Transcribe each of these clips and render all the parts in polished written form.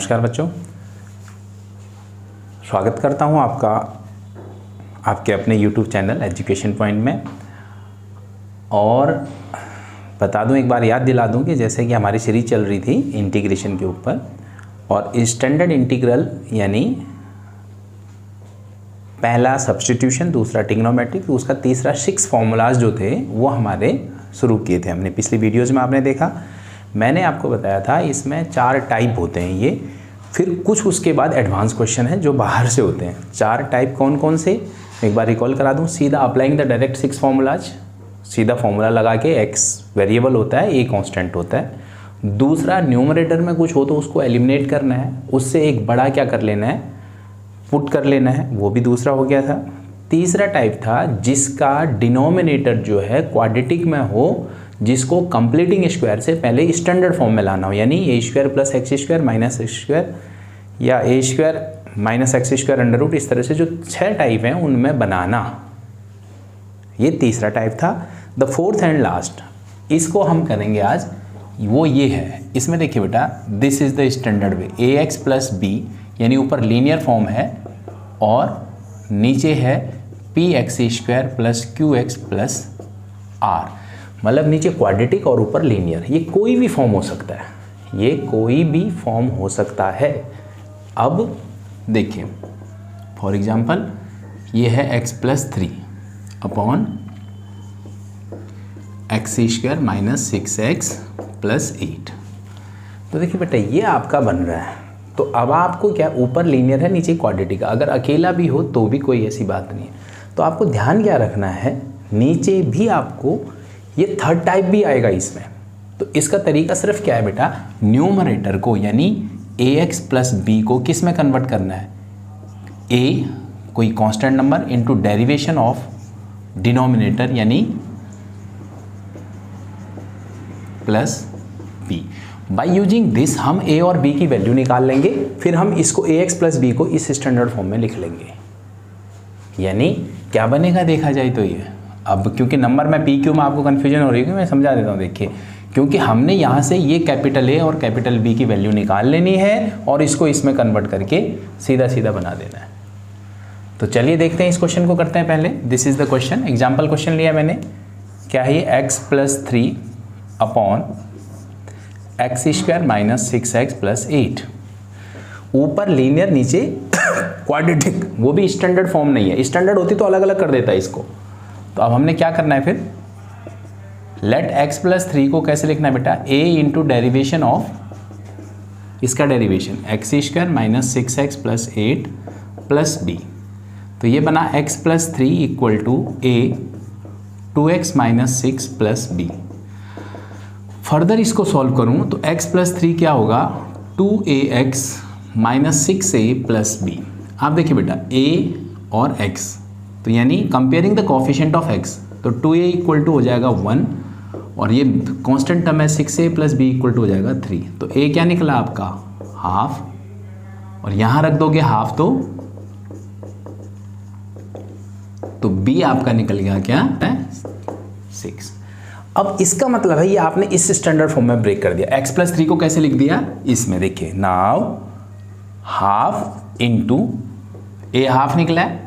नमस्कार बच्चों, स्वागत करता हूं आपका आपके अपने YouTube चैनल एजुकेशन पॉइंट में। और बता दूं, एक बार याद दिला दूं कि जैसे कि हमारी सीरीज चल रही थी इंटीग्रेशन के ऊपर, और स्टैंडर्ड इंटीग्रल यानी पहला सब्स्टिट्यूशन, दूसरा ट्रिग्नोमेट्रिक, उसका तीसरा 6 फॉर्मूलाज जो थे वो हमारे शुरू किए थे हमने। पिछली वीडियोज़ में आपने देखा, मैंने आपको बताया था इसमें 4 टाइप होते हैं ये। फिर कुछ उसके बाद एडवांस क्वेश्चन हैं जो बाहर से होते हैं। 4 टाइप कौन कौन से, एक बार रिकॉल करा दूं। सीधा अप्लाइंग द डायरेक्ट 6 फॉर्मूलाज, सीधा फॉर्मूला लगा के x वेरिएबल होता है, a कांस्टेंट होता है। दूसरा, न्यूमरेटर में कुछ हो तो उसको एलिमिनेट करना है, उससे एक बड़ा क्या कर लेना है, पुट कर लेना है, वो भी दूसरा हो गया था। तीसरा टाइप था जिसका डिनोमिनेटर जो है क्वाड्रेटिक में हो, जिसको कंप्लीटिंग स्क्वायर से पहले स्टैंडर्ड फॉर्म में लाना हो, यानी A square plus X square minus X square या A square minus X square under root, इस तरह से जो 6 टाइप हैं उनमें बनाना। ये तीसरा टाइप था। द फोर्थ एंड लास्ट, इसको हम करेंगे आज, वो ये है। इसमें देखिए बेटा, this is the standard way, a x plus b, यानी ऊपर लीनियर फॉर्म है और नीचे है p x square plus q x plus r, मतलब नीचे क्वाड्रेटिक और ऊपर लीनियर। ये कोई भी फॉर्म हो सकता है, ये कोई भी फॉर्म हो सकता है। अब देखिए, फॉर एग्जांपल ये है x plus 3 upon x square minus 6x plus 8। तो देखिए बेटा, ये आपका बन रहा है। तो अब आपको क्या, ऊपर लीनियर है नीचे क्वाड्रेटिक, अगर अकेला भी हो तो भी कोई ऐसी बात नहीं है। तो आपको ध्यान क्या रखना है, नीचे भी आपको ये थर्ड टाइप भी आएगा इसमें। तो इसका तरीका सिर्फ क्या है बेटा, न्यूमरेटर को यानी ए एक्स प्लस बी को किस में कन्वर्ट करना है, ए कोई constant number into derivation of denominator यानी plus B. By using this हम ए और बी की वैल्यू निकाल लेंगे, फिर हम इसको ए एक्स प्लस बी को इस स्टैंडर्ड फॉर्म में लिख लेंगे। यानी क्या बनेगा देखा जाए तो ये, अब क्योंकि नंबर में पी क्यू में आपको कन्फ्यूजन हो रही है, मैं समझा देता हूँ। देखिए, क्योंकि हमने यहाँ से ये कैपिटल ए और कैपिटल बी की वैल्यू निकाल लेनी है और इसको इसमें कन्वर्ट करके सीधा सीधा बना देना है। तो चलिए देखते हैं, इस क्वेश्चन को करते हैं पहले। This is the question, example question लिया मैंने। क्या है ये, x plus 3 upon x square minus 6x plus 8। ऊपर लीनियर नीचे क्वाड्रेटिक, वो भी स्टैंडर्ड फॉर्म नहीं है। स्टैंडर्ड होती तो अलग अलग कर देता है इसको। तो अब हमने क्या करना है फिर, लेट x प्लस 3 को कैसे लिखना है बेटा, a इंटू डेरिवेशन ऑफ, इसका derivation x square minus 6x plus 8 plus b। तो ये बना x plus 3 equal to a 2x minus 6 plus b। Further इसको सॉल्व करूं तो x प्लस 3 क्या होगा, 2ax minus 6a plus b। आप देखिए बेटा, a और x, तो यानी comparing the coefficient of x, तो 2a इक्वल टू हो जाएगा 1 और ये कांस्टेंट टर्म है 6a plus b equal to हो जाएगा 3। तो a क्या निकला आपका, हाफ, और यहाँ रख दोगे हाफ तो b आपका निकल गया क्या है 6। अब इसका मतलब है ये आपने इस स्टैंडर्ड फॉर्म में ब्रेक कर दिया। x प्लस 3 को कैसे लिख दिया, इसमें देखिए, now half into a half निकला है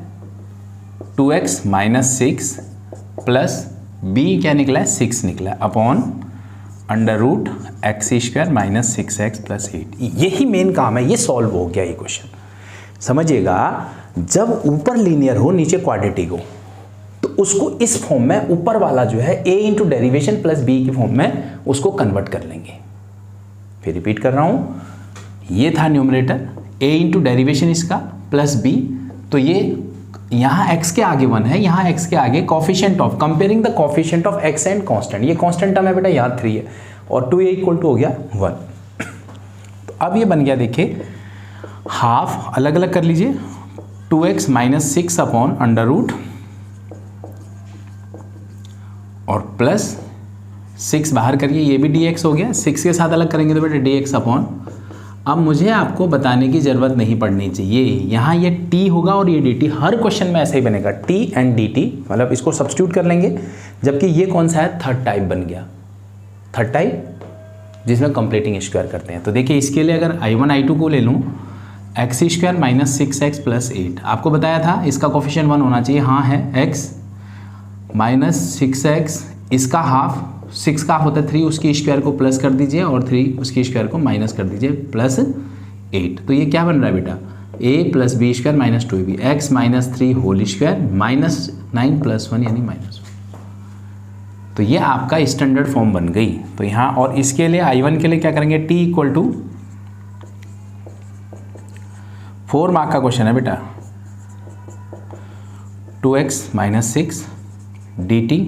2x माइनस 6 प्लस b क्या निकला है 6 निकला है upon under root x square minus 6x plus 8। यही मेन काम है, ये सॉल्व हो गया ये क्वेश्चन। समझिएगा, जब ऊपर लीनियर हो नीचे क्वाड्रेटिक हो तो उसको इस फॉर्म में, ऊपर वाला जो है a into derivation plus b की फॉर्म में उसको कन्वर्ट कर लेंगे। फिर रिपीट कर रहा हूं, ये था न्यूमरेटर, a इंटू डेरिवेशन इसका प्लस b, तो ये यहाँ x के आगे 1 है, यहाँ x के आगे coefficient of, comparing the coefficient of x and constant, ये कांस्टेंट टर्म है बेटा, यहाँ 3 है और 2a इक्वल टू हो गया 1। तो अब ये बन गया, देखिए हाफ अलग अलग कर लीजिए, 2x minus 6 upon under root और प्लस 6 बाहर करिए, ये भी dx हो गया, 6 के साथ अलग करेंगे तो बेटा dx अपॉन। अब मुझे आपको बताने की ज़रूरत नहीं पड़नी चाहिए, यहाँ ये t होगा और ये dt, हर क्वेश्चन में ऐसा ही बनेगा, t एंड dt, मतलब इसको सब्स्टिट्यूट कर लेंगे। जबकि ये कौन सा है, थर्ड टाइप बन गया। थर्ड टाइप जिसमें कंप्लीटिंग स्क्वायर करते हैं। तो देखिए इसके लिए अगर I1 I2 को ले लूँ, x square minus 6x plus 8, आपको बताया था इसका कोफिशिएंट 1 होना चाहिए, हाँ है, x माइनस 6x, इसका हाफ, 6 का हाफ होता है 3, उसकी स्क्वायर को प्लस कर दीजिए और 3 उसकी स्क्वायर को माइनस कर दीजिए, प्लस 8। तो ये क्या बन रहा है बेटा, a plus b square minus 2ab, x minus 3 whole square minus 9 plus 1 यानी माइनस 1। तो ये आपका स्टैंडर्ड फॉर्म बन गई। तो यहाँ और इसके लिए I1 के लिए क्या करेंगे, t इक्वल टू 4 मार्क का क्वेश्चन है बेटा, 2x minus 6 dt,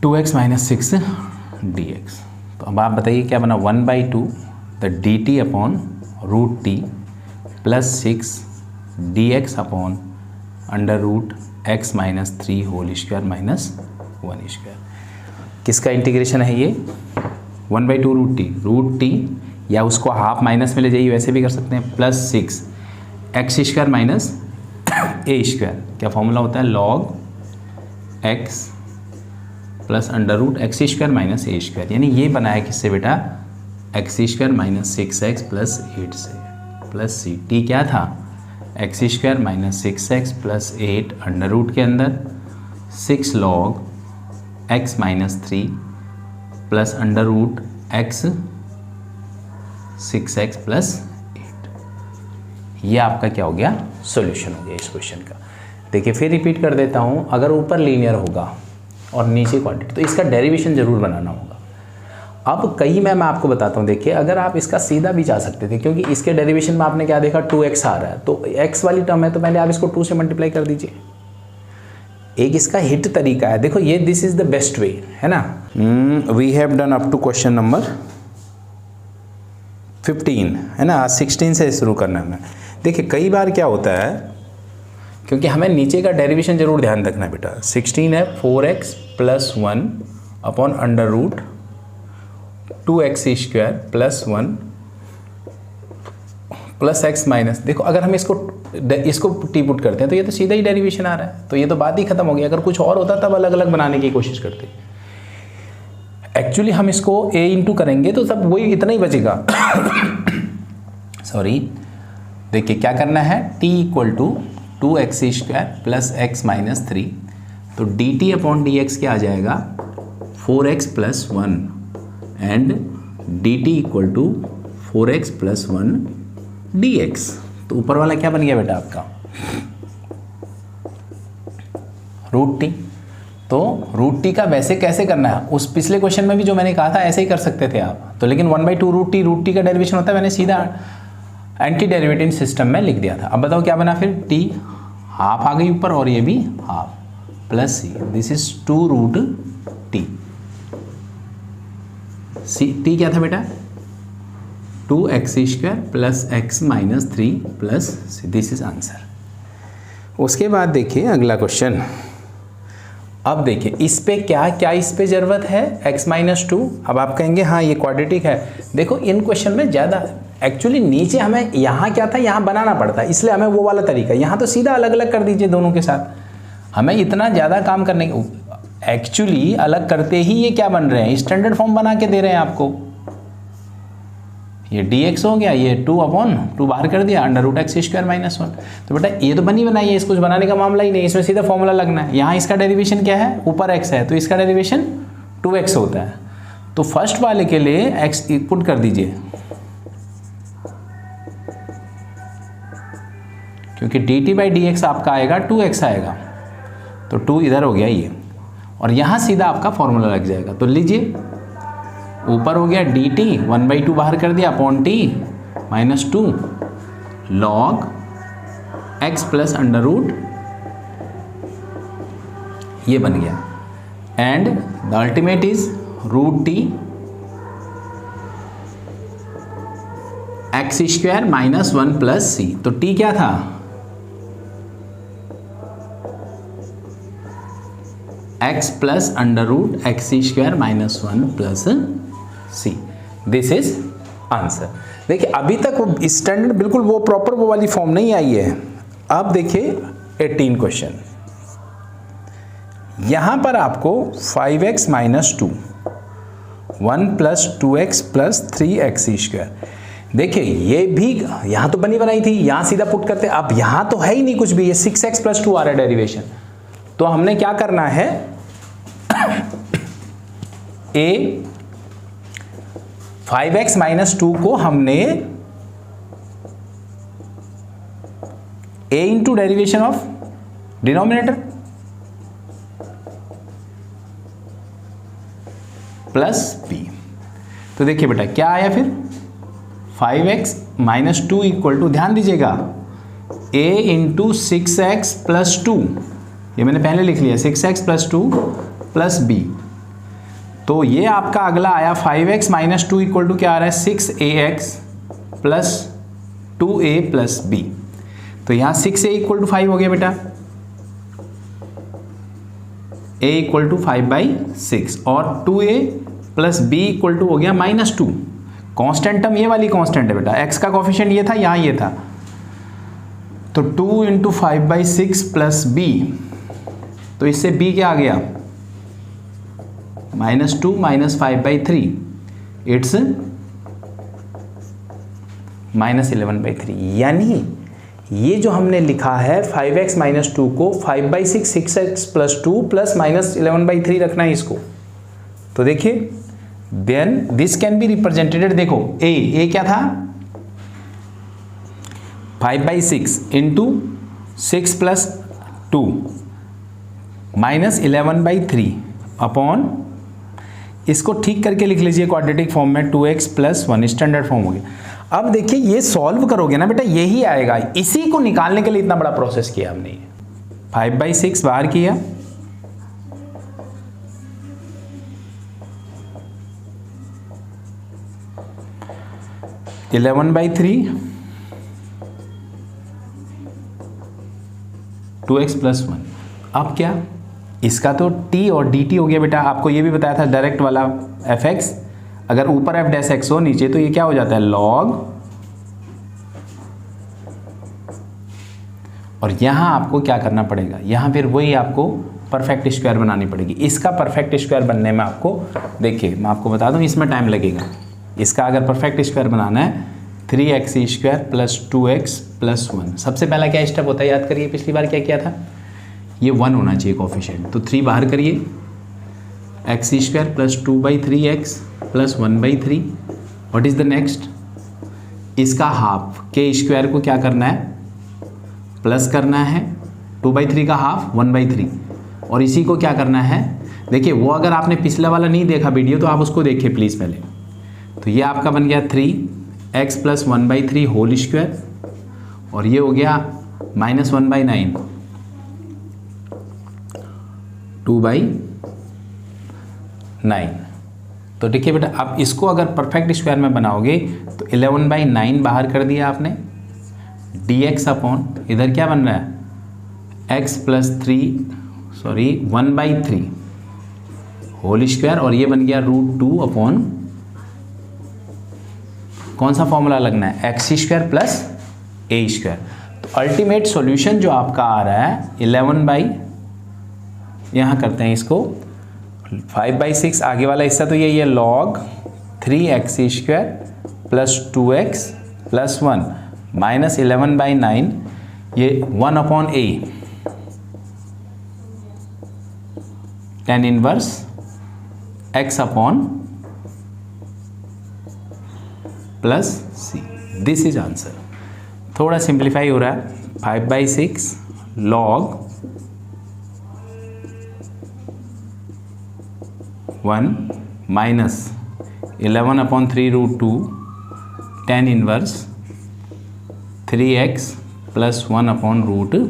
2x minus 6 dx। तो अब आप बताइए क्या बना, 1/2 the dt upon root T plus 6 dx upon under root x minus 3 whole square minus 1 square. किसका इंटीग्रेशन है ये, 1/2 रूट टी, या उसको हाफ माइनस में ले जाइए, वैसे भी कर सकते हैं, प्लस 6 एक्स स्क्वायर माइनस ए स्क्वायर। क्या फॉर्मूला होता है, log x plus under root x square minus ए स्क्वायर। यानी ये बना है किससे बेटा, x square minus 6x plus 8 से, प्लस सी, टी क्या था, x square minus 6x plus 8 under root के अंदर 6 log x minus 3 plus under root x 6x plus 8। ये आपका क्या हो गया, सॉल्यूशन हो गया इस क्वेश्चन का। देखिए फिर रिपीट कर देता हूँ, अगर ऊपर लीनियर होगा और नीचे क्वांटिटी तो इसका डेरिवेशन जरूर बनाना होगा। अब कई मैं आपको बताता हूँ, देखिए अगर आप इसका सीधा भी जा सकते थे, क्योंकि इसके डेरिवेशन में आपने क्या देखा, 2x आ रहा है, तो x वाली टर्म है तो पहले आप इसको 2 से मल्टीप्लाई कर दीजिए। एक इसका हिट तरीका है, देखो ये this is the best way, है ना। We have done up to question number 15, है ना, 16 से शुरू करना है। देखिए कई बार क्या होता है, क्योंकि हमें नीचे का डेरिवेशन जरूर ध्यान रखना है बेटा। 16 है 4x plus 1 upon under root 2x square plus 1 plus x minus, देखो अगर हम इसको टी पुट करते हैं तो ये तो सीधा ही डेरिवेशन आ रहा है, तो ये तो बात ही खत्म हो गई। अगर कुछ और होता तब अलग अलग बनाने की कोशिश करते। एक्चुअली हम इसको a इंटू करेंगे तो सब वही इतना ही बचेगा। सॉरी, देखिए क्या करना है, t equal to 2x square plus x minus 3, तो dt अपॉन dx क्या आ जाएगा, 4x plus 1 and dt equal to 4x plus 1 dx। तो ऊपर वाला क्या बन गया बेटा आपका, रूट टी। तो रूट टी का वैसे कैसे करना है, उस पिछले क्वेश्चन में भी जो मैंने कहा था ऐसे ही कर सकते थे आप, तो लेकिन 1/2 रूट टी का डेरिवेशन होता है, मैंने सीधा एंटी डेरिवेटिव सिस्टम में लिख दिया था। अब बताओ क्या बना फिर, टी हाफ आ गई ऊपर और ये भी half, plus c, this is 2 root t. C t क्या था बेटा, 2x square plus x minus 3 plus c, this is answer. उसके बाद देखिए अगला क्वेश्चन। अब देखिए इस पे क्या इस पे जरूरत है, x माइनस 2। अब आप कहेंगे हाँ ये क्वाड्रेटिक है। देखो इन क्वेश्चन में ज़्यादा एक्चुअली नीचे हमें यहाँ क्या था, यहाँ बनाना पड़ता है, इसलिए हमें वो वाला तरीका, यहाँ तो सीधा अलग अलग कर दीजिए दोनों के साथ। हमें इतना ज़्यादा काम करने, एक्चुअली अलग करते ही ये क्या बन रहे हैं, स्टैंडर्ड फॉर्म बना के दे रहे हैं आपको। ये dx हो गया, ये 2/2 बाहर कर दिया, under root x square minus 1। तो बेटा ये तो बनी बनाई है, इसको कुछ बनाने का मामला ही नहीं, इसमें सीधा फॉर्मूला लगना है। यहाँ इसका डेरिवेशन क्या है, ऊपर x है तो इसका डेरिवेशन 2x होता है। तो फर्स्ट वाले के लिए x पुट कर दीजिए, क्योंकि dt/dx आपका आएगा 2x आएगा, तो 2 इधर हो गया ये, और यहाँ सीधा आपका फॉर्मूला लग जाएगा। तो लीजिए ऊपर हो गया dt 1/2 बाहर कर दिया upon t minus 2 log x plus under root, ये बन गया, and the ultimate is root t x square minus 1 plus c। तो t क्या था, x plus under root x square minus 1 plus c, this is answer. देखिए अभी तक वो स्टैंडर्ड बिल्कुल वो प्रॉपर वो वाली फॉर्म नहीं आई है। अब देखिए 18 क्वेश्चन, यहां पर आपको 5x minus 2 1 plus 2x plus 3x²। देखिए ये भी यहाँ तो बनी बनाई थी, यहाँ सीधा पुट करते, अब यहाँ तो है ही नहीं कुछ भी, ये 6x प्लस 2 आ रहा है डेरिवेशन। तो हमने क्या करना है, a 5x माइनस 2 को हमने a into derivation of denominator plus b। तो देखिए बेटा क्या आया फिर, 5x माइनस 2 इक्वल टू, ध्यान दीजिएगा, a इंटू 6x प्लस 2, ये मैंने पहले लिख लिया 6x प्लस 2 प्लस b। तो ये आपका अगला आया 5x माइनस 2 इक्वल टू क्या आ रहा है, 6ax plus 2a plus b। तो यहाँ 6a इक्वल टू 5 हो गया बेटा, a इक्वल टू 5/6 और 2a plus b equal to हो गया -2। कांस्टेंट टर्म ये वाली कांस्टेंट है बेटा, x का कोफिशिएंट ये था, यहाँ ये था, तो 2 इंटू 5/6 प्लस b, तो इससे b क्या आ गया, -2 माइनस 5/3, इट्स -11/3। यानी ये जो हमने लिखा है 5x माइनस 2 को 5/6 6x प्लस 2 प्लस -11/3 रखना है इसको। तो देखिए then this can be represented, देखो a क्या था, 5/6 इंटू 6 प्लस 2 -11/3 अपॉन, इसको ठीक करके लिख लीजिए क्वाड्रेटिक फॉर्म में 2x प्लस 1, स्टैंडर्ड फॉर्म हो गया। अब देखिए ये सॉल्व करोगे ना बेटा, यही आएगा, इसी को निकालने के लिए इतना बड़ा प्रोसेस किया हमने। 5/6 बाहर किया, (11/3) 2x प्लस 1। अब क्या, इसका तो t और dt हो गया बेटा, आपको ये भी बताया था डायरेक्ट वाला fx, अगर ऊपर f डैश x हो नीचे तो ये क्या हो जाता है log, और यहाँ आपको क्या करना पड़ेगा, यहाँ फिर वही आपको परफेक्ट स्क्वायर बनानी पड़ेगी। इसका परफेक्ट स्क्वायर बनने में आपको, देखिए मैं आपको बता दूँ इसमें टाइम लगेगा। इसका अगर परफेक्ट स्क्वायर बनाना है 3x² प्लस 2x प्लस 1, सबसे पहला क्या स्टेप होता है याद करिए, पिछली बार क्या किया था, ये 1 होना चाहिए कोफिशिएंट, तो 3 बाहर करिए, x² plus 2/3x plus 1/3। What is the next, इसका हाफ k² को क्या करना है, प्लस करना है, 2/3 का हाफ 1/3, और इसी को क्या करना है, देखिए वो अगर आपने पिछला वाला नहीं देखा वीडियो तो आप उसको देखिए प्लीज़ पहले। तो ये आपका बन गया 3x प्लस 1/3 होल स्क्वायर, और ये हो गया -1/9 2/9। तो देखिए बेटा अब इसको अगर परफेक्ट स्क्वायर में बनाओगे तो 11/9 बाहर कर दिया आपने, dx अपॉन इधर क्या बन रहा है x प्लस 1/3 होल स्क्वायर, और ये बन गया √2 अपॉन, कौन सा फॉर्मूला लगना है, x² प्लस a²। तो अल्टीमेट सॉल्यूशन जो आपका आ रहा है 11 यहाँ करते हैं इसको 5/6, आगे वाला हिस्सा तो यही है log 3x² plus 2x plus 1 minus 11/9, ये 1 upon a, tan inverse x upon plus c। This is answer. थोड़ा सिंप्लीफाई हो रहा है, 5/6 log 1 minus 11/3√2 tan inverse 3x plus 1/√,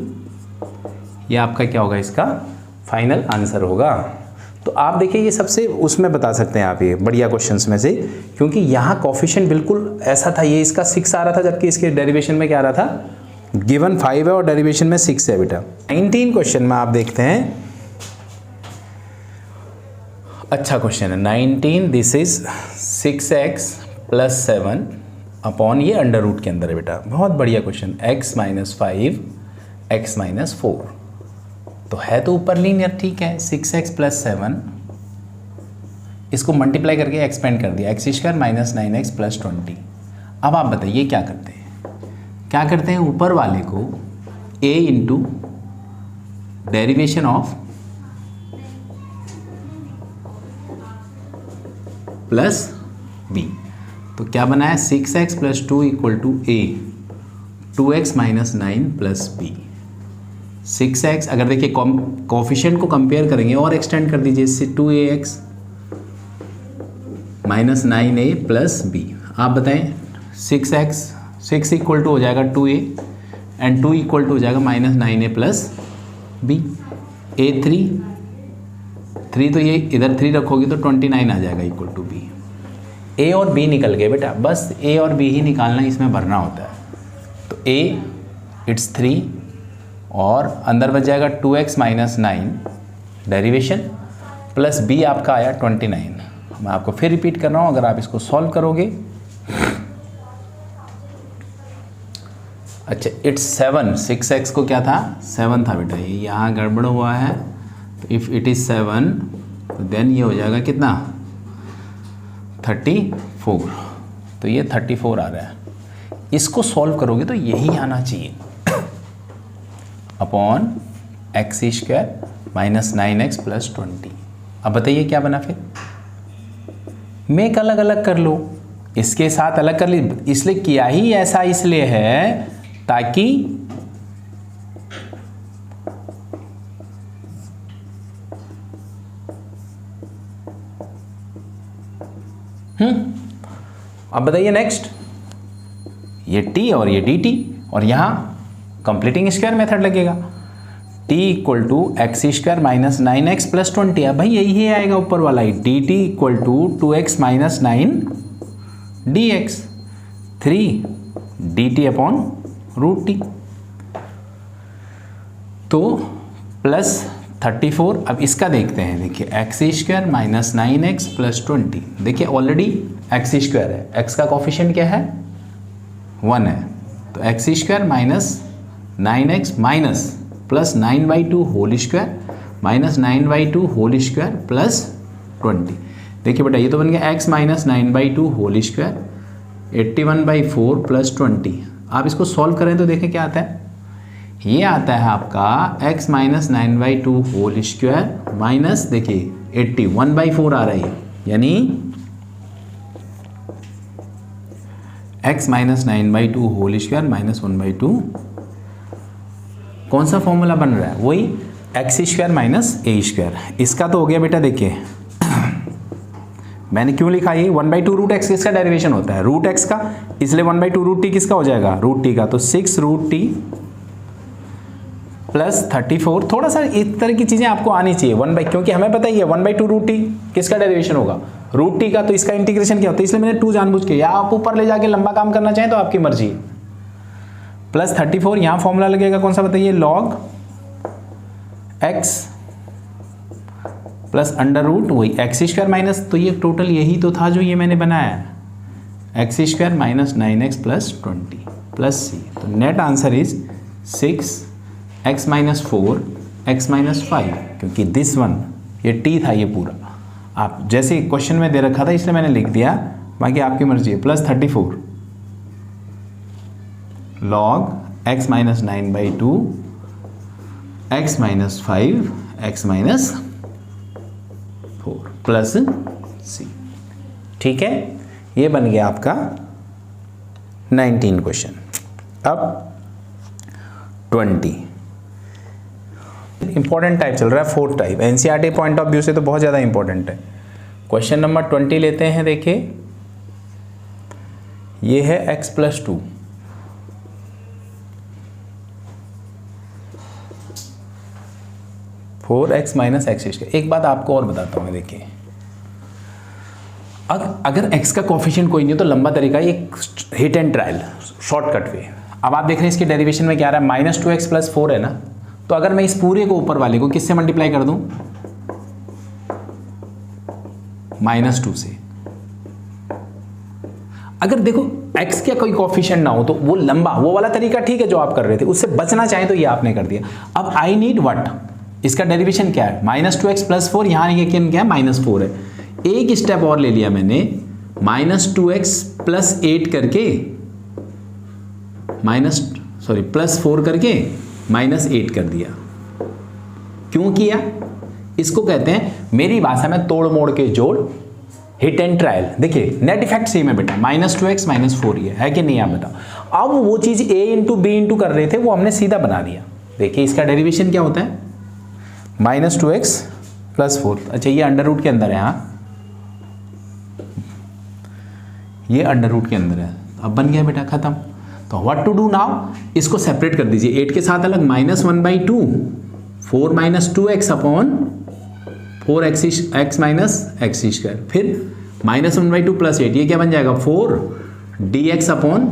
ये आपका क्या होगा, इसका फाइनल आंसर होगा। तो आप देखिए ये सबसे उसमें बता सकते हैं आप, ये बढ़िया क्वेश्चंस में से, क्योंकि यहाँ कोफिशिएंट बिल्कुल ऐसा था, ये इसका 6 आ रहा था जबकि इसके डेरिवेशन में क्या आ रहा था, गिवन 5 है और डेरिवेशन में 6 है बेटा। 19 क्वेश्चन में आप देखते हैं, अच्छा क्वेश्चन है 19, this is 6x plus 7 upon, ये अंडर रूट के अंदर है बेटा, बहुत बढ़िया question, x minus 5 x minus 4, तो है तो ऊपर लीनियर, ठीक है, 6x प्लस 7 इसको मल्टीप्लाई करके एक्सपेंड कर दिया, x square minus 9x plus 20। अब आप बताइए क्या करते हैं, ऊपर वाले को a into derivation of plus b, तो क्या बना है 6x plus 2 equal to a 2x minus 9 plus b। 6x अगर देखिए कोफिशिएंट को कंपेयर करेंगे और एक्सटेंड कर दीजिए इससे 2ax minus 9a plus b। आप बताएं 6 इक्वल टू हो जाएगा 2a एंड 2 इक्वल टू हो जाएगा minus 9a plus b। a 3 तो ये इधर 3 रखोगे तो 29 आ जाएगा इक्वल टू b। a और b निकल गए बेटा, बस a और b ही निकालना, इसमें भरना होता है। तो a इट्स 3 और अंदर बच जाएगा 2x minus 9 derivation plus b आपका आया 29। मैं आपको फिर रिपीट कर रहा हूँ, अगर आप इसको सॉल्व करोगे, अच्छा इट्स 7, 6x को क्या था 7 था बेटा, ये यहाँ गड़बड़ हुआ है, तो इफ़ इट इज़ 7 तो देन ये हो जाएगा कितना 34, तो ये 34 आ रहा है। इसको सॉल्व करोगे तो यही आना चाहिए upon x square minus 9x plus 20। अब बताइए क्या बना फिर, मेक अलग अलग कर लो, इसके साथ अलग कर ली, इसलिए किया ही ऐसा इसलिए है ताकि अब बताइए नेक्स्ट, ये t और ये dt और यहां कंप्लीटिंग स्क्वायर मेथड लगेगा, t equal to x square minus 9x plus 20। अब भाई यही आएगा ऊपर वाला ही, dt equal to 2x minus 9 dx 3 dt upon root t, तो प्लस 34। अब इसका देखते हैं, देखिए x square minus 9x plus 20, देखिए ऑलरेडी एक्स स्क्वायर है, x का कोफिशिएंट क्या है 1 है, तो x square minus 9x minus plus 9/2 whole square minus 9/2 whole square plus 20। देखिए बेटा ये तो बन गया x minus 9/2 whole square 81/4 plus 20। आप इसको सॉल्व करें तो देखें क्या आता है, ये आता है आपका x minus 9/2 whole square minus देखिए 81/4 आ रही है, यानी x minus 9/2 whole square minus 1/2, कौन सा फॉर्मूला बन रहा है, वही एक्स स्क्वायर माइनस ए स्क्वायर। इसका तो हो गया बेटा, देखिए मैंने क्यों लिखा ये 1/2 रूट एक्स किसका डेरिवेशन होता है रूट एक्स का, इसलिए 1/2 रूट टी किसका हो जाएगा रूट टी का, तो 6 रूट टी प्लस 34। थोड़ा सा इस तरह की चीज़ें आपको आनी चाहिए, क्योंकि हमें पता ही है 1/2 रूट टी किसका डेरिवेशन होगा रूट टी का, तो इसका इंटीग्रेशन क्या होता है, इसलिए मैंने 2 जानबूझ के, या आप ऊपर ले जाके लंबा काम करना चाहें तो आपकी मर्जी है। प्लस 34 यहाँ फॉर्मूला लगेगा कौन सा बताइए, log x plus under root वही एक्स स्क्वायर माइनस, तो ये टोटल यही तो था जो ये मैंने बनाया है, x square minus 9x plus 20 plus c, तो net answer is 6x minus 4 x minus 5, क्योंकि दिस वन ये t था ये पूरा, आप जैसे क्वेश्चन में दे रखा था इसलिए मैंने लिख दिया, बाकी आपकी मर्जी है। Plus 34 log x minus 9/2 x minus 5 x minus 4 plus c, ठीक है, ये बन गया आपका 19 क्वेश्चन। अब 20 इंपॉर्टेंट टाइप चल रहा है, 4th type, NCERT point of view से तो बहुत ज़्यादा इंपॉर्टेंट है। क्वेश्चन नंबर 20 लेते हैं, देखिए ये है x plus 2, four x minus X square. एक बात आपको और बताता हूँ मैं, देखिए अगर x का कोफिशिएंट कोई नहीं हो तो लंबा तरीका एक hit and trial shortcut way. अब आप देख रहे हैं इसकी डेरिवेशन में क्या आ रहा है, माइनस 2x प्लस 4 है ना, तो अगर मैं इस पूरे को ऊपर वाले को किससे मल्टीप्लाई कर दूं, -2 से। अगर देखो x का कोई कोफिशिएंट ना हो तो वो लंबा, वो वाला तरीका ठीक है जो आप कर रहे थे, उससे बचना चाहें तो ये आपने कर दिया। अब आई नीड व्हाट, इसका डेरिवेशन क्या है, -2x प्लस 4, यहाँ ये क्या है -4 है, एक स्टेप और ले लिया मैंने, -2x प्लस 8 करके +4 करके -8 कर दिया। क्यों किया? इसको कहते हैं मेरी भाषा में तोड़ मोड़ के जोड़, हिट एंड ट्रायल। देखिए नेट इफेक्ट सेम है बेटा, -2x -4 ये है कि नहीं, आप बताओ। अब वो चीज a इंटू बी इंटू कर रहे थे वो हमने सीधा बना दिया। देखिए इसका डेरिवेशन क्या होता है, -2x + 4। अच्छा ये अंडर रूट के अंदर है, हाँ ये अंडर रूट के अंदर है। अब बन गया बेटा, खत्म। तो व्हाट टू डू नाउ, इसको सेपरेट कर दीजिए 8 के साथ अलग, -1/2 4 - 2x अपॉन 4x -x², फिर -1/2 + 8, ये क्या बन जाएगा 4dx अपॉन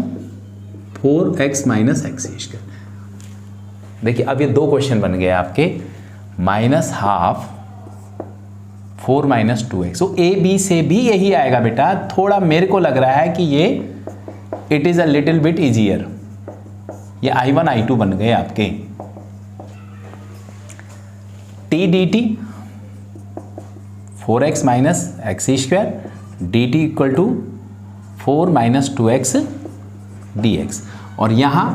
4x -x²। देखिए अब ये दो क्वेश्चन बन गए आपके, -12 4 - 2x। तो ए बी से भी यही आएगा बेटा। थोड़ा मेरे को लग रहा है कि ये it is a little bit easier. ये I1 I2 बन गए आपके। t dt 4x -x² dt = 4 - 2x dx। और यहां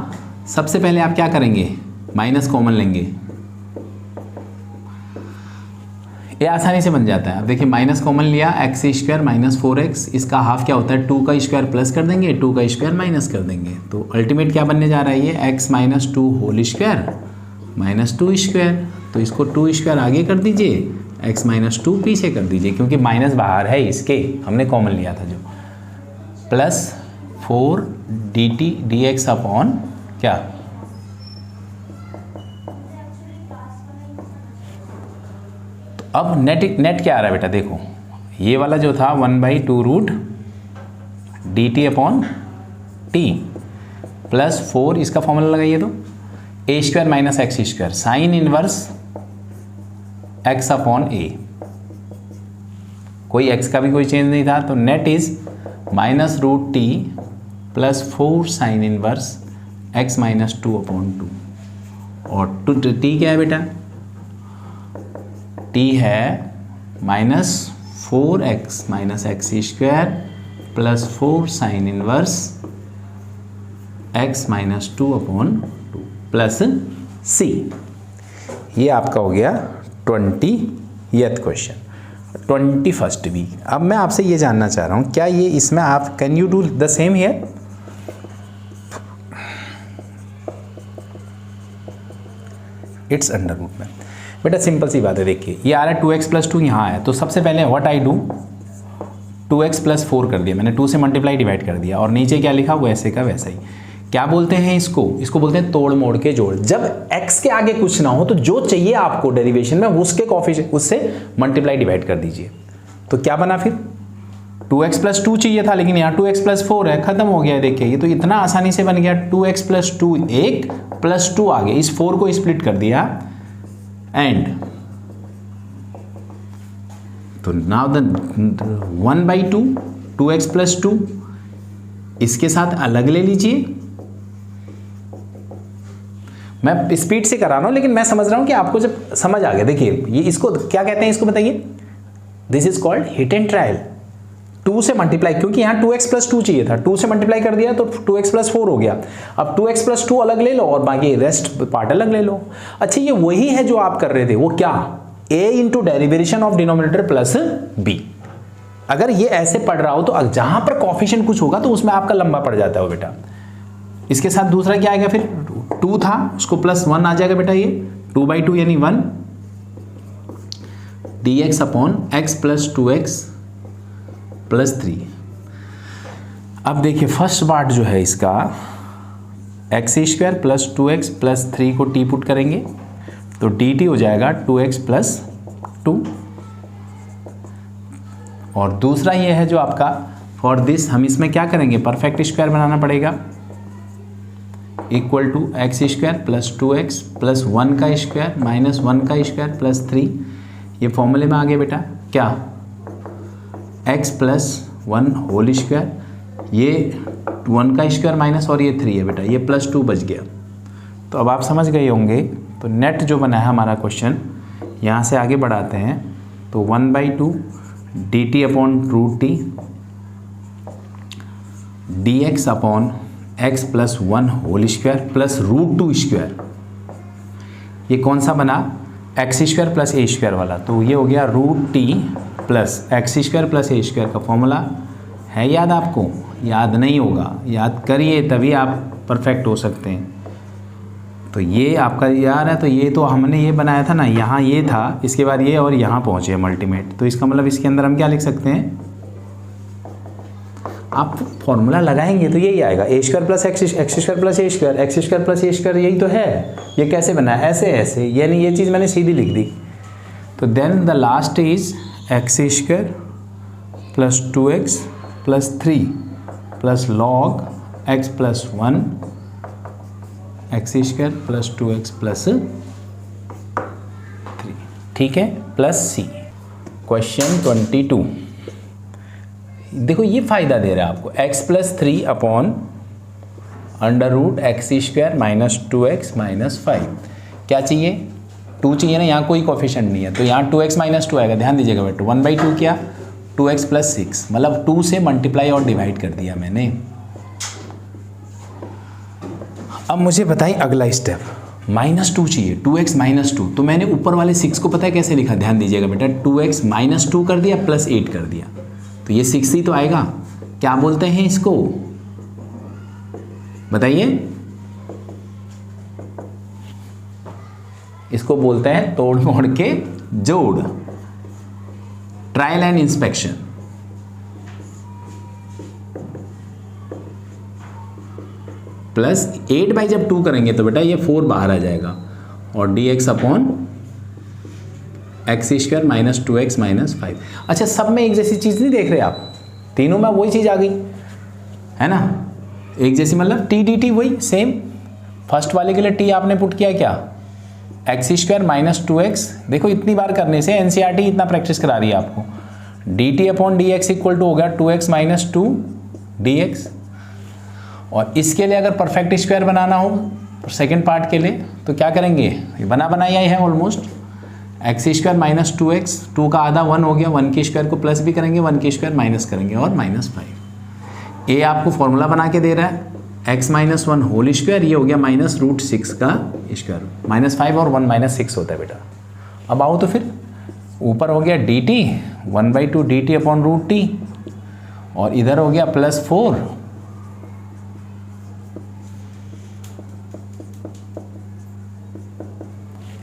सबसे पहले आप क्या करेंगे, माइनस कॉमन लेंगे, ये आसानी से बन जाता है। अब देखिए माइनस कॉमन लिया, x² - 4x, इसका हाफ क्या होता है 2 का स्क्वायर प्लस कर देंगे, 2 का स्क्वायर माइनस कर देंगे। तो अल्टीमेट क्या बनने जा रहा है, ये x - 2 होल स्क्वायर -2 स्क्वायर। तो इसको 2 स्क्वायर आगे कर दीजिए, x - 2 पीछे कर दीजिए, क्योंकि माइनस बाहर है इसके, हमने कॉमन लिया था जो, +4 dt dx अपॉन क्या, अब नेट क्या आ रहा है बेटा, देखो ये वाला जो था 1/2 √dt अपॉन t +4, इसका फॉर्मूला लगाइए तो a² - x², sine inverse x upon a, कोई x का भी कोई चेंज नहीं था। तो net is -√t +4 sine inverse x - 2 upon 2। और t क्या है बेटा, t है -4x -x² +4 sine inverse x - 2 upon 2 plus c। ये आपका हो गया 20th क्वेश्चन, 21st वीक। अब मैं आपसे ये जानना चाह रहा हूँ, क्या ये इसमें आप can you do the same here? It's under root में बेटा, सिंपल सी बात है। देखिए ये आ रहा है 2x + 2 यहाँ है, तो सबसे पहले व्हाट आई डू, 2x + 4 कर दिया मैंने, 2 से मल्टीप्लाई डिवाइड कर दिया, और नीचे क्या लिखा वैसे का वैसा ही। क्या बोलते हैं इसको बोलते हैं तोड़ मोड़ के जोड़। जब x के आगे कुछ ना हो तो जो चाहिए आपको डेरिवेशन में उसके कोएफिशिएंट उससे मल्टीप्लाई डिवाइड कर दीजिए। तो क्या बना फिर, 2x + 2 चाहिए था, लेकिन यहाँ 2x + 4 है, खत्म हो गया। देखिए ये तो इतना आसानी से बन गया, 2x + 2 1 + 2 आगे, इस 4 को स्प्लिट कर दिया, एंड तो नाउ द 1/2 2x + 2 इसके साथ अलग ले लीजिए। मैं स्पीड से करा रहा हूं, लेकिन मैं समझ रहा हूं कि आपको जब समझ आ गया। देखिए ये इसको क्या कहते हैं, इसको बताइए, this is called hit and trial. 2 से मल्टीप्लाई, क्योंकि यहाँ 2x + 2 चाहिए था, 2 से मल्टीप्लाई कर दिया तो 2x + 4 हो गया। अब 2x + 2 अलग ले लो और बाकी रेस्ट पार्ट अलग ले लो। अच्छा ये वही है जो आप कर रहे थे, वो क्या, a into derivation of denominator plus b। अगर ये ऐसे पढ़ रहा हो तो जहां पर कोएफिशिएंट कुछ होगा तो उसमें आपका लंबा पड़ जाता है बेटा। इसके साथ दूसरा क्या आएगा फिर, 2 था उसको +1 आ जाएगा बेटा, ये 2/2 यानी 1 dx अपॉन x + 2x + 3। अब देखिए फर्स्ट पार्ट जो है इसका, x² + 2x + 3 को t पुट करेंगे तो dt हो जाएगा 2x + 2। और दूसरा ये है जो आपका फॉर दिस, हम इसमें क्या करेंगे, परफेक्ट स्क्वायर बनाना पड़ेगा, इक्वल टू x² + 2x + 1 का स्क्वायर -1 का स्क्वायर + 3। ये फॉर्मूले में आ गया बेटा क्या, x + 1 होल स्क्वायर, ये 1 का स्क्वायर माइनस और ये 3 है बेटा, ये +2 बच गया। तो अब आप समझ गए होंगे। तो नेट जो बना है हमारा क्वेश्चन, यहाँ से आगे बढ़ाते हैं तो 1/2 D T upon root T D X upon X plus 1 whole square plus root 2 square. ये कौन सा बना, X square plus A square वाला, तो ये हो गया root T plus X square plus A square का फॉर्मूला है याद आपको? याद नहीं होगा, याद करिए तभी आप परफेक्ट हो सकते हैं। तो ये आपका याद है, तो ये तो हमने ये बनाया था ना, यहाँ ये था, इसके बाद ये और यहाँ पहुँचे मल्टीमेट, तो इसका मतलब इसके अंदर हम क्या लिख सकते हैं, आप फॉर्मूला लगाएंगे तो यही आएगा, A square plus X square plus A square, X square plus A square, यही तो है। ये कैसे बना है, ऐसे ऐसे, यानी ये चीज़ मैंने सीधी लिख दी। तो then the last is x square plus 2x plus 3 plus log x plus 1 x square plus 2x plus 3, ठीक है, प्लस सी। क्वेश्चन 22, देखो ये फायदा दे रहा है आपको, x plus 3 upon under root x square minus 2x minus 5। क्या चाहिए, 2 चाहिए ना, यहाँ कोई कोफिशिएंट नहीं है, तो यहाँ 2x माइनस 2 आएगा, ध्यान दीजिएगा बेटा। 1/2 क्या, 2x प्लस 6, मतलब 2 से मल्टीप्लाई और डिवाइड कर दिया मैंने। अब मुझे बताइए अगला स्टेप, -2 चाहिए, 2x माइनस 2, तो मैंने ऊपर वाले 6 को पता है कैसे लिखा, ध्यान दीजिएगा बेटा, 2x माइनस 2 कर दिया प्लस 8 कर दिया, तो ये 6 ही तो आएगा। क्या बोलते हैं इसको, बताइए? इसको बोलते हैं तोड़ मोड़ के जोड़, trial and inspection. Plus 8 by जब 2 करेंगे तो बेटा ये 4 बाहर आ जाएगा, और dx upon x square minus 2x minus 5। अच्छा, सब में एक जैसी चीज़ नहीं देख रहे आप, तीनों में वही चीज़ आ गई है ना, एक जैसी, मतलब टी डी टी वही सेम। फर्स्ट वाले के लिए टी आपने पुट किया क्या, एक्स स्क्वायर माइनस 2x, देखो इतनी बार करने से एनसीईआरटी इतना प्रैक्टिस करा रही है आपको। D T upon d x equal to हो गया 2x माइनस 2 dx, और इसके लिए अगर परफेक्ट स्क्वायर बनाना हो सेकेंड पार्ट के लिए तो क्या करेंगे, ये बना बनाया ही है almost, x square minus 2x, 2 का आधा 1 हो गया, 1 के स्क्वायर को प्लस भी करेंगे, 1 के स्क्वायर माइनस करेंगे, और माइनस 5। ए आपको फॉर्मूला बना के दे रहा है, x माइनस 1 होल स्क्वायर, ये हो गया माइनस रूट 6 का स्क्वायर, -5 और 1 माइनस 6 होता है बेटा। अब आओ तो फिर ऊपर हो गया d t 1/2 D T upon root t, और इधर हो गया प्लस 4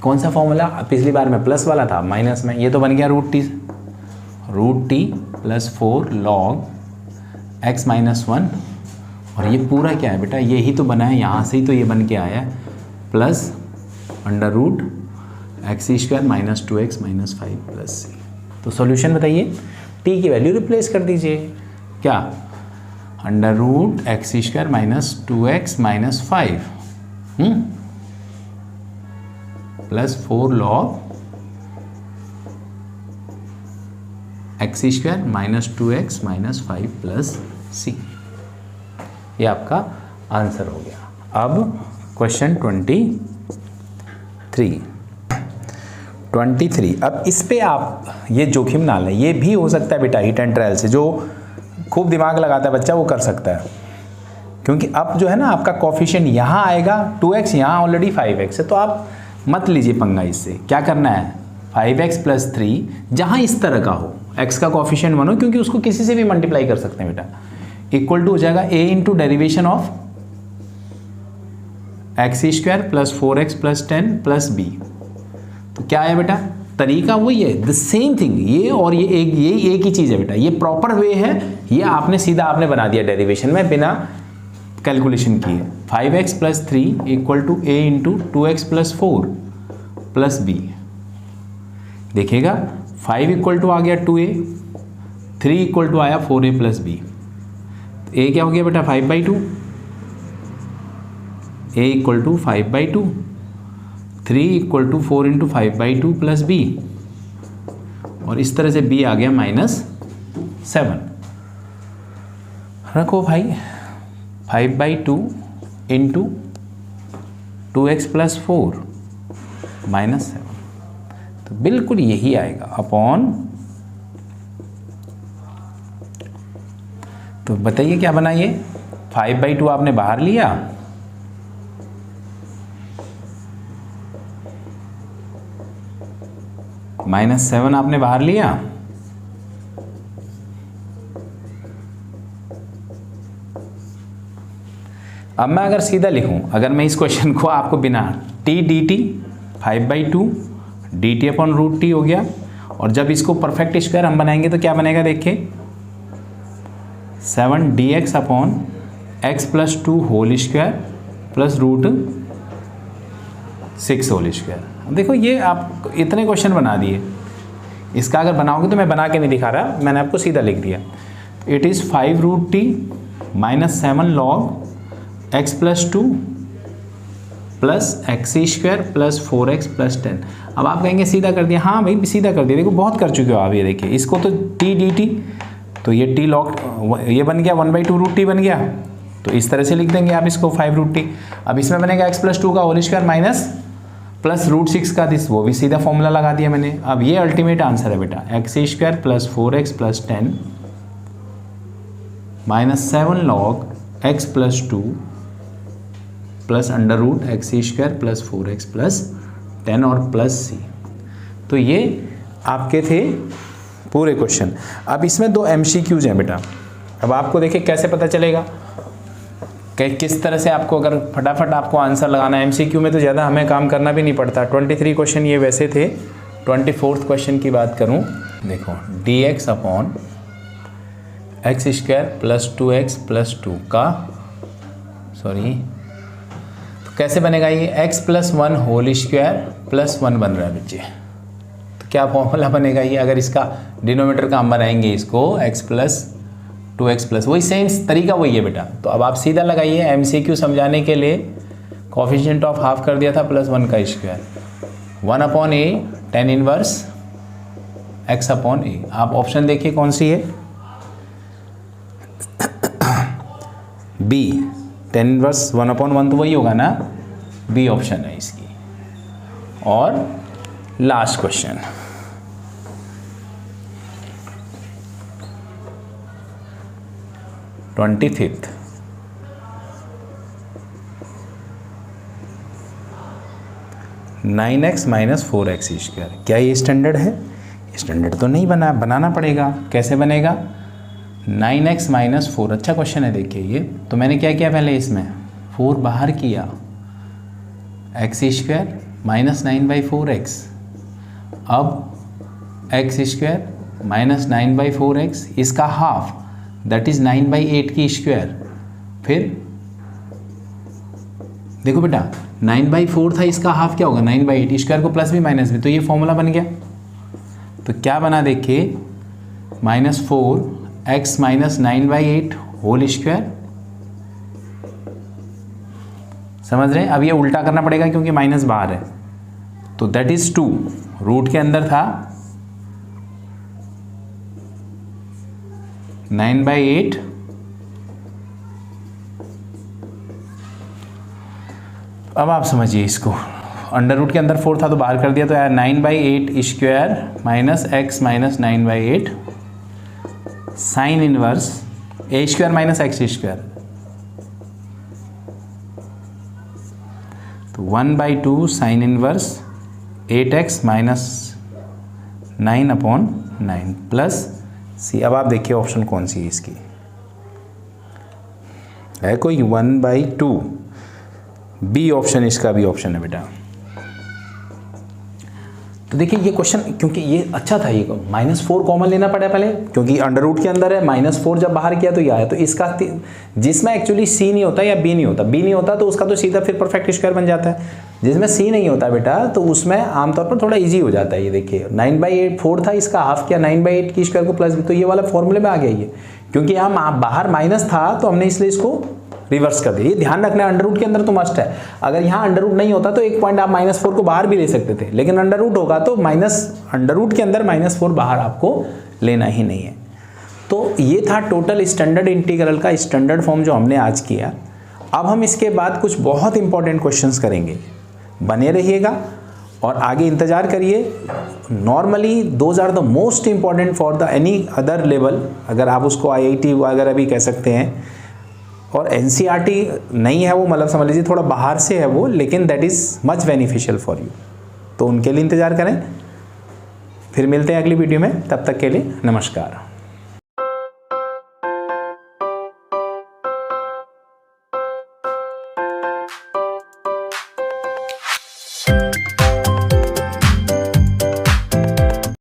कौन सा फॉर्मूला, पिछली बार में प्लस वाला था, माइनस में, ये तो बन गया root T plus 4 log x minus 1, और ये पूरा क्या है बेटा, ये ही तो बना है, यहाँ से ही तो ये बन के आया है, plus under root x square minus 2x minus 5 plus C. तो सॉल्यूशन बताइए, टी की वैल्यू रिप्लेस कर दीजिए, क्या, under root x square minus 2x minus 5 plus 4 log X square minus 2x minus 5 plus C. ये आपका आंसर हो गया। अब क्वेश्चन 23। अब इस पे आप ये जोखिम ना लें, ये भी हो सकता है बेटा हिट एंड ट्रायल से, जो खूब दिमाग लगाता है बच्चा वो कर सकता है, क्योंकि अब जो है ना आपका कोफिशिएंट यहाँ आएगा 2x, यहाँ ऑलरेडी 5x है, तो आप मत लीजिए पंगा इससे। क्या करना है, 5x प्लस 3 जहाँ इस तरह का हो, x का कोफिशिएंट 1 हो, क्योंकि उसको किसी से भी मल्टीप्लाई कर सकते हैं बेटा, इक्वल टू हो जाएगा a into derivation of x square plus 4x plus 10 plus b। तो क्या है बेटा, तरीका वही है, द सेम थिंग, ये और ये एक ही चीज़ है बेटा, ये प्रॉपर वे है, ये आपने सीधा आपने बना दिया डेरिवेशन में बिना कैलकुलेशन किए। 5x plus 3 equal to a into 2x plus 4 plus b। देखिएगा 5 इक्वल टू आ गया 2a, 3 इक्वल टू आया 4a प्लस b। a क्या हो गया बेटा 5/2, a equal to 5/2, 3 equal to 4 into 5/2 plus b, और इस तरह से b आ गया -7। रखो भाई 5/2 इंटू 2x प्लस 4 -7, तो बिल्कुल यही आएगा अपॉन तो बताइए क्या बना ये, 5/2 आपने बाहर लिया, -7 आपने बाहर लिया, अब मैं अगर सीधा लिखूं, अगर मैं इस क्वेश्चन को आपको बिना t dt 5/2 dt/√t हो गया, और जब इसको परफेक्ट स्क्वायर हम बनाएंगे तो क्या बनेगा देखिए, 7 dx/x + 2 whole square plus √6 whole square. देखो ये आप इतने क्वेश्चन बना दिए, इसका अगर बनाओगे तो मैं बना के नहीं दिखा रहा, मैंने आपको सीधा लिख दिया। It is 5√t - 7 log x + 2 plus x² plus 4x + 10। अब आप कहेंगे सीधा कर दिया, हाँ भाई सीधा कर दिया, देखो बहुत कर चुके हो आप। ये देखिए इसको तो t dt, तो ये t log ये बन गया 1/2√t बन गया, तो इस तरह से लिख देंगे आप इसको 5√t। अब इसमें बनेगा x + 2 का होल स्क्वायर माइनस प्लस √6 का दिस, वो भी सीधा फॉर्मूला लगा दिया मैंने। अब ये अल्टीमेट आंसर है बेटा, x² plus 4x + 10 - 7 log x + 2 plus √x² plus 4x + 10 और प्लस c। तो ये आपके थे पूरे क्वेश्चन। अब इसमें 2 MCQs हैं बेटा। अब आपको देखिए कैसे पता चलेगा कि किस तरह से आपको, अगर फटाफट आपको आंसर लगाना है। MCQ में तो ज़्यादा हमें काम करना भी नहीं पड़ता। 23 क्वेश्चन ये वैसे थे। 24th क्वेश्चन की बात करूँ, देखो dx/x² प्लस 2x + 2 का, सॉरी तो कैसे बनेगा ये, x + 1 होल स्क्वायर प्लस 1 बन रहा है बच्चे। तो क्या फॉर्मूला बनेगा ये, अगर इसका डिनोमीटर का हम बनाएंगे इसको x + 2x + वही सेम तरीका वही है बेटा। तो अब आप सीधा लगाइए, MCQ समझाने के लिए कोफिशिएंट ऑफ हाफ कर दिया था प्लस 1 का square, 1/a tan inverse x/a। आप ऑप्शन देखिए कौन सी है, B tan इनवर्स 1/1 तो वही होगा ना, B ऑप्शन है इसकी। और लास्ट क्वेश्चन, ट्वेंटी-5th, (9x - 4x²। क्या ये स्टैंडर्ड है? स्टैंडर्ड तो नहीं बनाना पड़ेगा। कैसे बनेगा, 9x - 4, अच्छा क्वेश्चन है देखिए ये। तो मैंने क्या किया पहले, इसमें 4 बाहर किया, x² - 9/4x, अब x² - 9/4x, इसका हाफ दैट इज 9/8 की स्क्वायर। फिर देखो बेटा 9/4 था, इसका हाफ क्या होगा 9/8, स्क्वायर को प्लस भी माइनस भी, तो ये फॉर्मूला बन गया। तो क्या बना देखिए, -4x - 9/8 होल स्क्वायर, समझ रहे हैं। अब ये उल्टा करना पड़ेगा क्योंकि माइनस बाहर है, तो दैट इज 2, रूट के अंदर था 9/8 अब आप समझिए इसको, अंडर रूट के अंदर 4 था तो बाहर कर दिया, तो यार 9/8 square minus x - 9/8 sine inverse a² - x², तो 1/2 sine inverse 8x - 9/9 plus c। अब आप देखिए ऑप्शन कौन सी है इसकी, है कोई 1/2, बी ऑप्शन इसका भी ऑप्शन है बेटा। तो देखिए ये क्वेश्चन, क्योंकि ये अच्छा था, ये -4 कॉमन लेना पड़ा पहले, क्योंकि अंडर रूट के अंदर है, -4 जब बाहर किया तो ये आया। तो इसका जिसमें एक्चुअली सी नहीं होता या बी नहीं होता, बी नहीं होता तो उसका तो सीधा फिर परफेक्ट स्क्वायर बन जाता है। जिसमें सी नहीं होता बेटा, तो उसमें आमतौर पर थोड़ा ईजी हो जाता है। ये देखिए 9/8 4 था, इसका हाफ किया 9/8 की स्क्वायर को प्लस भी, तो ये वाला फॉर्मूले में आ गया ये, क्योंकि यहाँ बाहर माइनस था तो हमने इसलिए इसको रिवर्स कर दिया। ये ध्यान रखना, अंडर रूट के अंदर तो मस्ट है। अगर यहाँ अंडर रूट नहीं होता तो एक पॉइंट आप -4 को बाहर भी ले सकते थे, लेकिन अंडर रूट होगा तो अंडर रूट के अंदर -4 बाहर आपको लेना ही नहीं है। तो ये था टोटल स्टैंडर्ड इंटीग्रल का स्टैंडर्ड फॉर्म जो हमने आज किया। अब हम इसके बाद कुछ बहुत इंपॉर्टेंट क्वेश्चंस करेंगे, बने रहिएगा और आगे इंतज़ार करिए। Normally those are the most important for the any other level, अगर आप उसको IIT वगैरह भी कह सकते हैं। और NCERT नहीं है वो, मतलब समझ लीजिए थोड़ा बाहर से है वो, लेकिन that is much beneficial for you, तो उनके लिए इंतज़ार करें। फिर मिलते हैं अगली वीडियो में, तब तक के लिए नमस्कार।